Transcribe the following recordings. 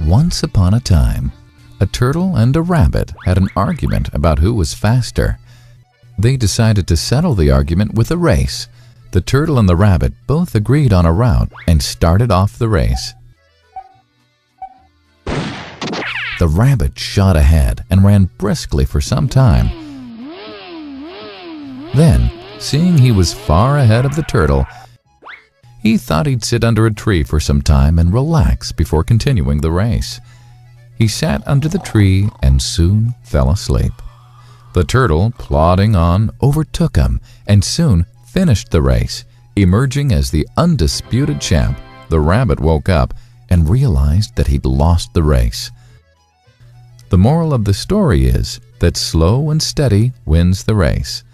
Once upon a time, a turtle and a rabbit had an argument about who was faster. They decided to settle the argument with a race. The turtle and the rabbit both agreed on a route and started off the race. The rabbit shot ahead and ran briskly for some time. Then, seeing he was far ahead of the turtle, he thought he'd sit under a tree for some time and relax before continuing the race. He sat under the tree and soon fell asleep. The turtle, plodding on, overtook him and soon finished the race. Emerging as the undisputed champ, the rabbit woke up and realized that he'd lost the race. The moral of the story is that slow and steady wins the race.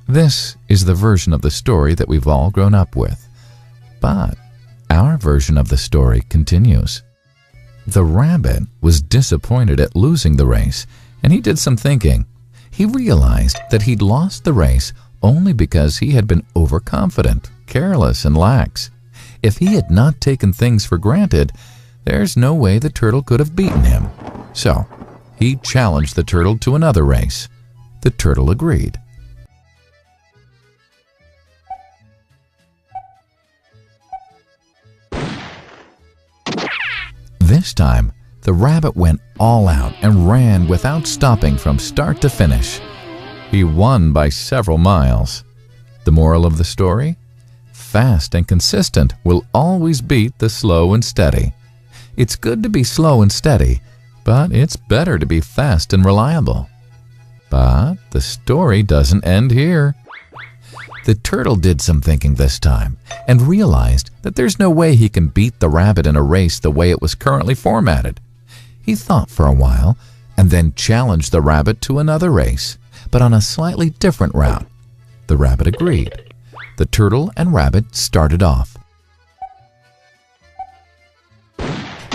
This is the version of the story that we've all grown up with. But our version of the story continues. The rabbit was disappointed at losing the race, and he did some thinking. He realized that he'd lost the race only because he had been overconfident, careless, and lax. If he had not taken things for granted, there's no way the turtle could have beaten him. So, he challenged the turtle to another race. The turtle agreed. This time, the rabbit went all out and ran without stopping from start to finish. He won by several miles. The moral of the story? Fast and consistent will always beat the slow and steady. It's good to be slow and steady, but it's better to be fast and reliable. But the story doesn't end here. The turtle did some thinking this time and realized that there's no way he can beat the rabbit in a race the way it was currently formatted. He thought for a while and then challenged the rabbit to another race, but on a slightly different route. The rabbit agreed. The turtle and rabbit started off.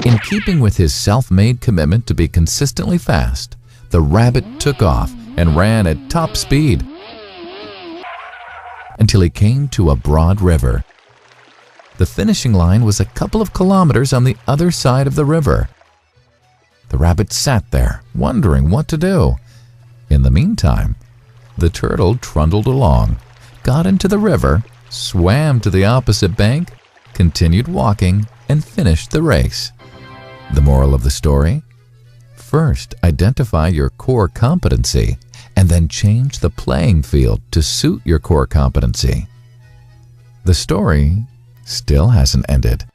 In keeping with his self-made commitment to be consistently fast, the rabbit took off and ran at top speed until he came to a broad river. The finishing line was a couple of kilometers on the other side of the river. The rabbit sat there, wondering what to do. In the meantime, the turtle trundled along, got into the river, swam to the opposite bank, continued walking, and finished the race. The moral of the story? First, identify your core competency, and then change the playing field to suit your core competency. The story still hasn't ended.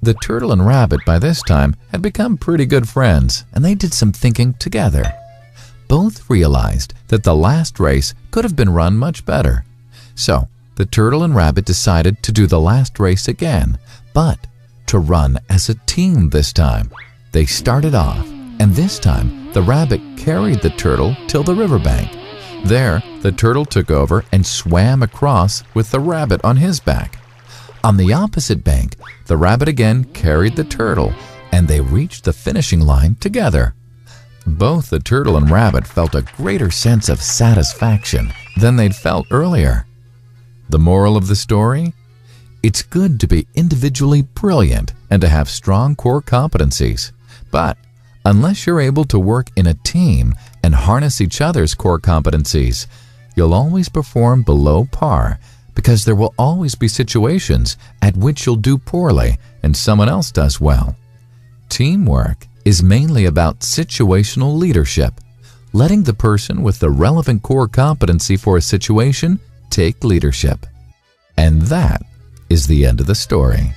The turtle and rabbit by this time had become pretty good friends, and they did some thinking together. Both realized that the last race could have been run much better. So, the turtle and rabbit decided to do the last race again, but to run as a team this time. They started off, and this time the rabbit carried the turtle till the riverbank. There, the turtle took over and swam across with the rabbit on his back. On the opposite bank, the rabbit again carried the turtle, and they reached the finishing line together. Both the turtle and rabbit felt a greater sense of satisfaction than they'd felt earlier. The moral of the story? It's good to be individually brilliant and to have strong core competencies, but unless you're able to work in a team and harness each other's core competencies, you'll always perform below par, because there will always be situations at which you'll do poorly and someone else does well. Teamwork is mainly about situational leadership, letting the person with the relevant core competency for a situation take leadership. And that is the end of the story.